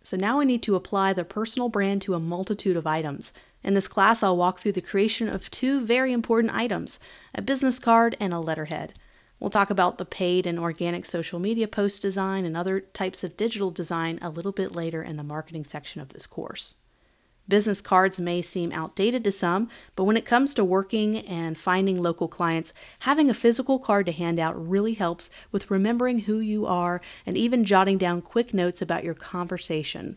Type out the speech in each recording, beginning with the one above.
So now I need to apply the personal brand to a multitude of items. In this class, I'll walk through the creation of two very important items, a business card and a letterhead. We'll talk about the paid and organic social media post design and other types of digital design a little bit later in the marketing section of this course. Business cards may seem outdated to some, but when it comes to working and finding local clients, having a physical card to hand out really helps with remembering who you are and even jotting down quick notes about your conversation.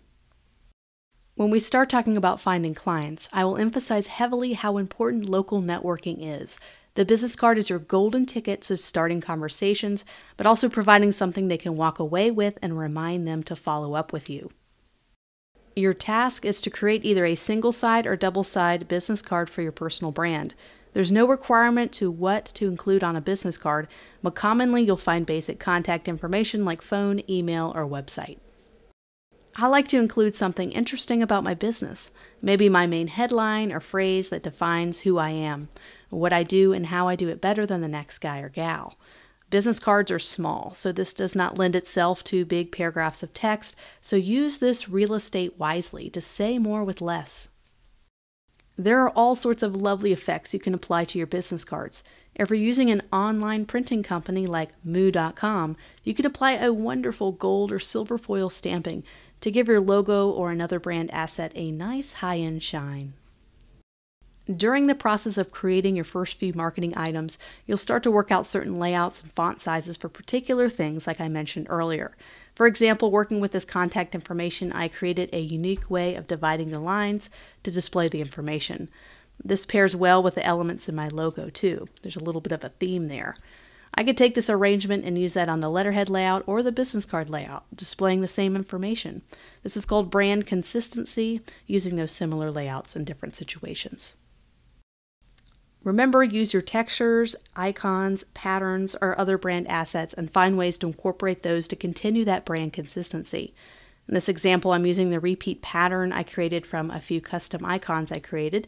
When we start talking about finding clients, I will emphasize heavily how important local networking is. The business card is your golden ticket to starting conversations, but also providing something they can walk away with and remind them to follow up with you. Your task is to create either a single-side or double-side business card for your personal brand. There's no requirement to what to include on a business card, but commonly you'll find basic contact information like phone, email, or website. I like to include something interesting about my business, maybe my main headline or phrase that defines who I am, what I do, and how I do it better than the next guy or gal. Business cards are small, so this does not lend itself to big paragraphs of text, so use this real estate wisely to say more with less. There are all sorts of lovely effects you can apply to your business cards. If you're using an online printing company like moo.com, you can apply a wonderful gold or silver foil stamping to give your logo or another brand asset a nice high-end shine. During the process of creating your first few marketing items, you'll start to work out certain layouts and font sizes for particular things like I mentioned earlier. For example, working with this contact information, I created a unique way of dividing the lines to display the information. This pairs well with the elements in my logo too. There's a little bit of a theme there. I could take this arrangement and use that on the letterhead layout or the business card layout, displaying the same information. This is called brand consistency, using those similar layouts in different situations. Remember, use your textures, icons, patterns, or other brand assets and find ways to incorporate those to continue that brand consistency. In this example, I'm using the repeat pattern I created from a few custom icons I created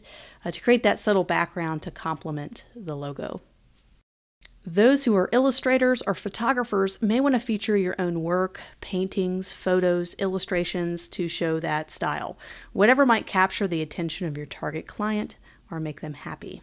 to create that subtle background to complement the logo. Those who are illustrators or photographers may want to feature your own work, paintings, photos, illustrations to show that style, whatever might capture the attention of your target client or make them happy.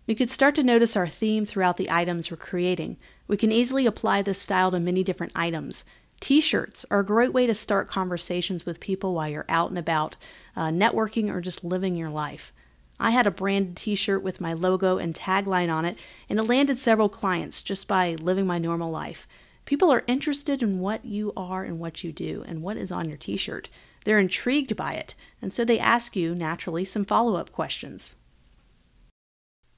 You could start to notice our theme throughout the items we're creating. We can easily apply this style to many different items. T-shirts are a great way to start conversations with people while you're out and about, networking or just living your life. I had a branded t-shirt with my logo and tagline on it, and it landed several clients just by living my normal life. People are interested in what you are and what you do and what is on your t-shirt. They're intrigued by it, and so they ask you, naturally, some follow-up questions.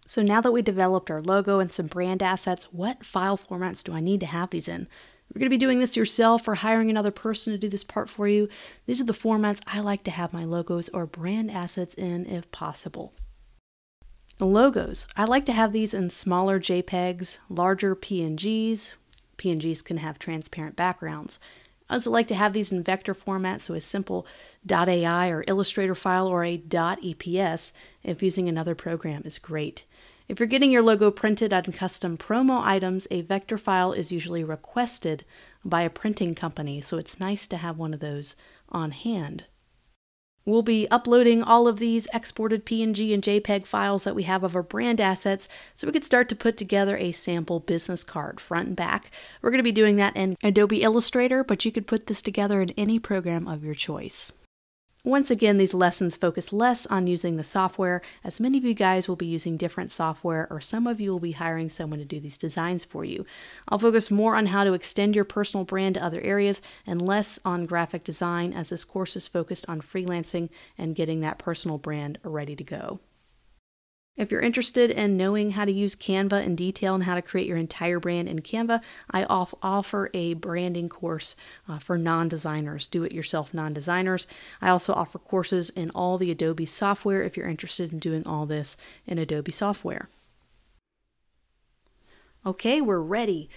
So now that we developed our logo and some brand assets, what file formats do I need to have these in? If you're going to be doing this yourself or hiring another person to do this part for you, these are the formats I like to have my logos or brand assets in if possible. The logos, I like to have these in smaller JPEGs, larger PNGs. PNGs can have transparent backgrounds. I also like to have these in vector format, so a simple .ai or Illustrator file or a .eps if using another program is great. If you're getting your logo printed on custom promo items, a vector file is usually requested by a printing company, so it's nice to have one of those on hand. We'll be uploading all of these exported PNG and JPEG files that we have of our brand assets so we could start to put together a sample business card front and back. We're going to be doing that in Adobe Illustrator, but you could put this together in any program of your choice. Once again, these lessons focus less on using the software, as many of you guys will be using different software, or some of you will be hiring someone to do these designs for you. I'll focus more on how to extend your personal brand to other areas and less on graphic design, as this course is focused on freelancing and getting that personal brand ready to go. If you're interested in knowing how to use Canva in detail and how to create your entire brand in Canva, I offer a branding course for non-designers, do-it-yourself non-designers. I also offer courses in all the Adobe software if you're interested in doing all this in Adobe software. Okay, we're ready.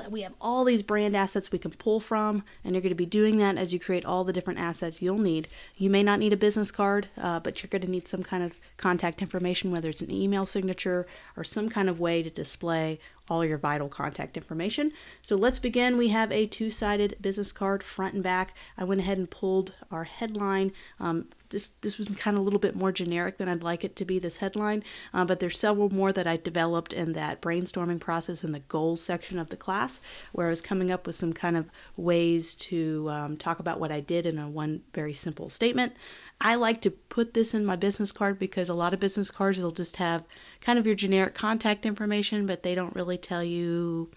We have all these brand assets we can pull from, and you're going to be doing that as you create all the different assets you'll need. You may not need a business card, but you're going to need some kind of contact information, whether it's an email signature or some kind of way to display all your vital contact information. So let's begin. We have a two-sided business card, front and back. I went ahead and pulled our headline. This was kind of a little bit more generic than I'd like it to be, this headline, but there's several more that I developed in that brainstorming process in the goals section of the class, where I was coming up with some kind of ways to talk about what I did in one very simple statement. I like to put this in my business card because a lot of business cards, they'll just have kind of your generic contact information, but they don't really tell you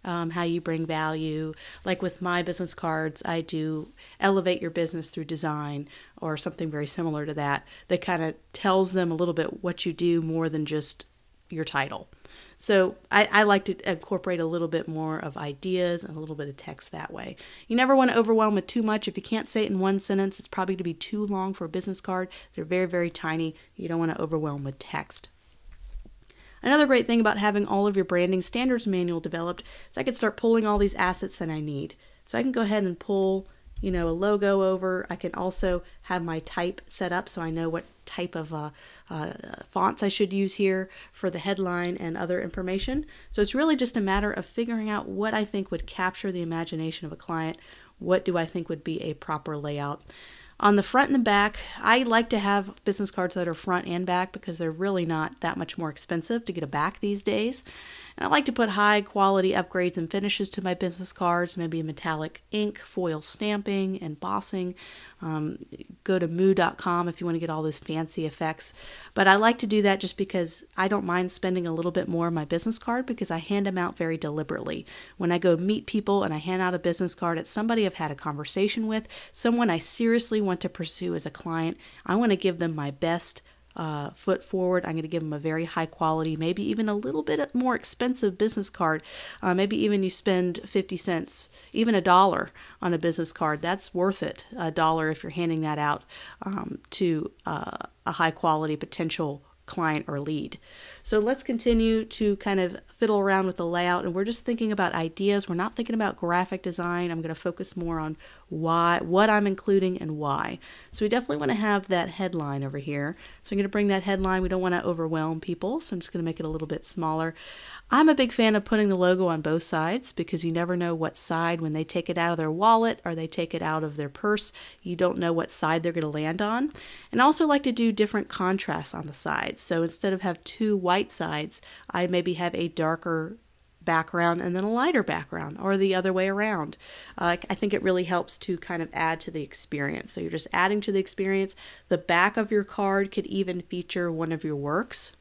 how you bring value. Like with my business cards, I do elevate your business through design or something very similar to that kind of tells them a little bit what you do more than just your title. So I like to incorporate a little bit more of ideas and a little bit of text that way. You never want to overwhelm it too much. If you can't say it in one sentence, it's probably going to be too long for a business card. They're very, very tiny. You don't want to overwhelm with text. Another great thing about having all of your branding standards manual developed is I can start pulling all these assets that I need. So I can go ahead and pull, a logo over. I can also have my type set up so I know what type of fonts I should use here for the headline and other information. So it's really just a matter of figuring out what I think would capture the imagination of a client. What do I think would be a proper layout? On the front and the back, I like to have business cards that are front and back because they're really not that much more expensive to get a back these days. And I like to put high quality upgrades and finishes to my business cards, maybe metallic ink, foil stamping, embossing. Go to moo.com if you want to get all those fancy effects. But I like to do that just because I don't mind spending a little bit more on my business card because I hand them out very deliberately. When I go meet people and I hand out a business card, it's somebody I've had a conversation with, someone I seriously want to pursue as a client. I want to give them my best foot forward. I'm going to give them a very high quality, maybe even a little bit more expensive business card. Maybe even you spend 50 cents, even $1 on a business card. That's worth it, $1 if you're handing that out to a high quality potential client or lead. So let's continue to kind of fiddle around with the layout, and we're just thinking about ideas. We're not thinking about graphic design. I'm going to focus more on what I'm including and why. So we definitely want to have that headline over here. So I'm going to bring that headline. We don't want to overwhelm people, so I'm just going to make it a little bit smaller. I'm a big fan of putting the logo on both sides because you never know what side, when they take it out of their wallet or they take it out of their purse, you don't know what side they're going to land on. And I also like to do different contrasts on the sides. So instead of have two white sides, I maybe have a darker background and then a lighter background, or the other way around. I think it really helps to kind of add to the experience. So you're just adding to the experience. The back of your card could even feature one of your works.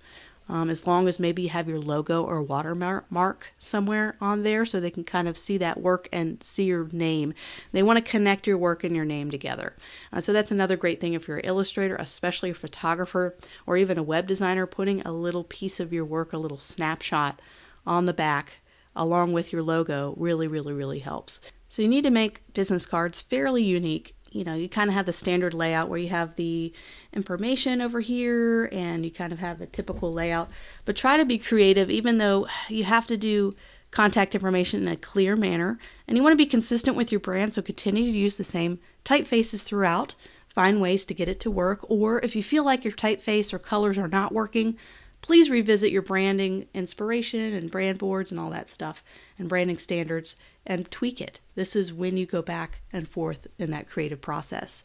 As long as maybe you have your logo or watermark somewhere on there so they can kind of see that work and see your name. They want to connect your work and your name together. So that's another great thing if you're an illustrator, especially a photographer, or even a web designer, putting a little piece of your work, a little snapshot on the back along with your logo really, really, really helps. So you need to make business cards fairly unique. You kind of have the standard layout where you have the information over here and you kind of have a typical layout, but try to be creative, even though you have to do contact information in a clear manner, and you want to be consistent with your brand. So continue to use the same typefaces throughout. Find ways to get it to work, or if you feel like your typeface or colors are not working, please revisit your branding inspiration and brand boards and all that stuff and branding standards and tweak it. This is when you go back and forth in that creative process.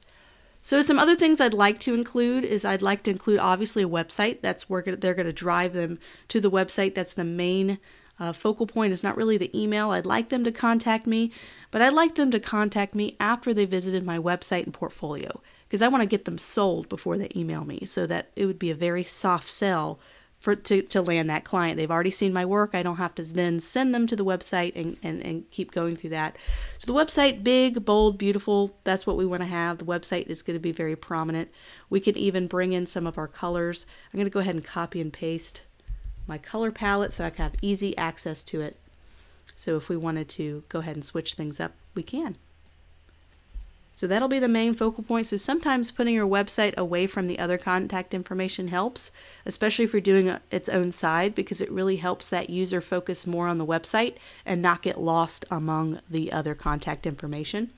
So some other things I'd like to include is I'd like to include obviously a website. That's where they're going to drive them to the website. That's the main focal point. Is not really the email. I'd like them to contact me, but I'd like them to contact me after they visited my website and portfolio, because I want to get them sold before they email me, so that it would be a very soft sell to land that client. They've already seen my work. I don't have to then send them to the website and keep going through that. So the website, big, bold, beautiful, that's what we want to have. The website is going to be very prominent. We can even bring in some of our colors. I'm going to go ahead and copy and paste my color palette so I can have easy access to it. So if we wanted to go ahead and switch things up, we can. So that'll be the main focal point. So sometimes putting your website away from the other contact information helps, especially if you're doing its own side, because it really helps that user focus more on the website and not get lost among the other contact information.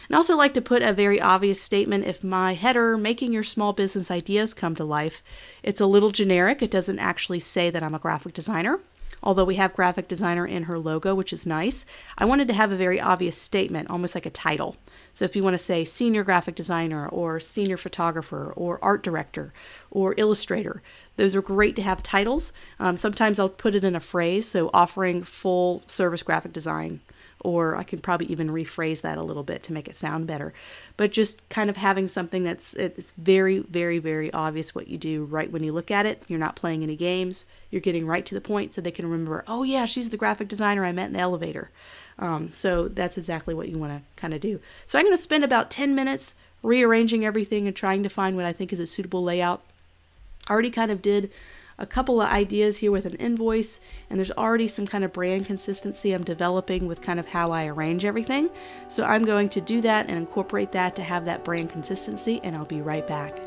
And I also like to put a very obvious statement. If my header, making your small business ideas come to life, it's a little generic. It doesn't actually say that I'm a graphic designer. Although we have graphic designer in her logo, which is nice, I wanted to have a very obvious statement, almost like a title. So if you want to say senior graphic designer or senior photographer or art director or illustrator, those are great to have titles. Sometimes I'll put it in a phrase, so offering full service graphic design, or I can probably even rephrase that a little bit to make it sound better. But just kind of having something it's very, very, very obvious what you do right when you look at it. You're not playing any games. You're getting right to the point so they can remember, oh yeah, she's the graphic designer I met in the elevator. So that's exactly what you want to kind of do. So I'm going to spend about 10 minutes rearranging everything and trying to find what I think is a suitable layout. I already kind of did a couple of ideas here with an invoice, and there's already some kind of brand consistency I'm developing with kind of how I arrange everything. So I'm going to do that and incorporate that to have that brand consistency, and I'll be right back.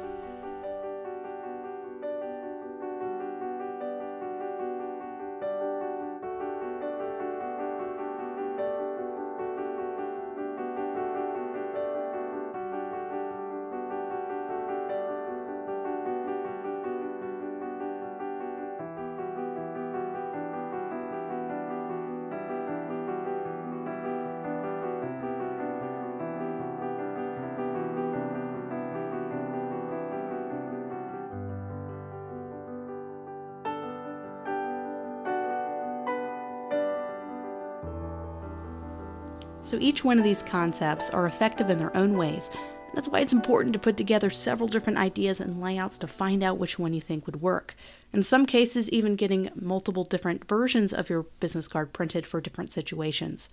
So each one of these concepts are effective in their own ways. That's why it's important to put together several different ideas and layouts to find out which one you think would work. In some cases, even getting multiple different versions of your business card printed for different situations.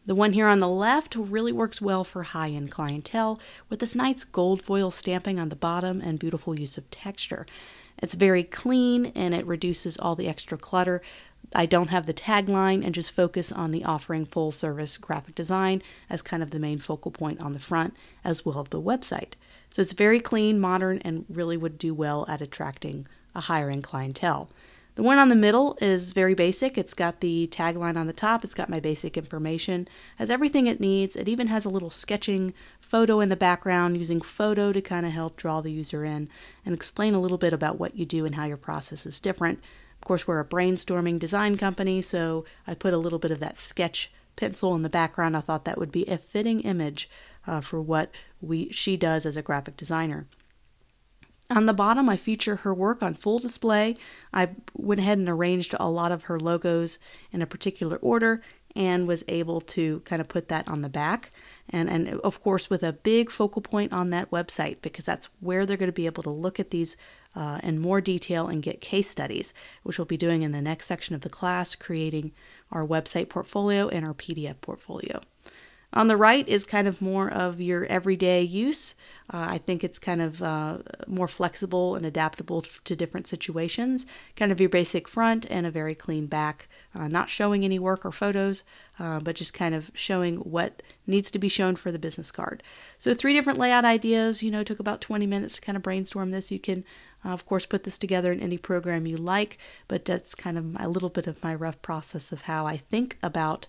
The one here on the left really works well for high-end clientele with this nice gold foil stamping on the bottom and beautiful use of texture. It's very clean and it reduces all the extra clutter. I don't have the tagline and just focus on the offering full service graphic design as kind of the main focal point on the front as well as the website. So it's very clean, modern, and really would do well at attracting a higher end clientele. The one on the middle is very basic. It's got the tagline on the top. It's got my basic information, has everything it needs. It even has a little sketching photo in the background using photo to kind of help draw the user in and explain a little bit about what you do and how your process is different. Of course, we're a brainstorming design company, so I put a little bit of that sketch pencil in the background. I thought that would be a fitting image for what she does as a graphic designer. On the bottom, I feature her work on full display. I went ahead and arranged a lot of her logos in a particular order and was able to kind of put that on the back. And of course, with a big focal point on that website, because that's where they're going to be able to look at these in more detail and get case studies, which we'll be doing in the next section of the class, creating our website portfolio and our PDF portfolio. On the right is kind of more of your everyday use. I think it's kind of more flexible and adaptable to different situations. Kind of your basic front and a very clean back, not showing any work or photos, but just kind of showing what needs to be shown for the business card. So 3 different layout ideas, took about 20 minutes to kind of brainstorm this. You can, of course, put this together in any program you like, but that's kind of a little bit of my rough process of how I think about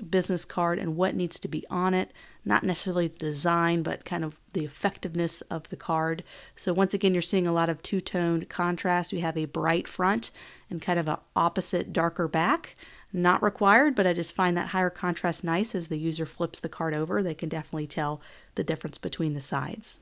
business card and what needs to be on it, not necessarily the design, but kind of the effectiveness of the card. So once again, you're seeing a lot of two-toned contrast. We have a bright front and kind of an opposite darker back. Not required, but I just find that higher contrast nice as the user flips the card over. They can definitely tell the difference between the sides.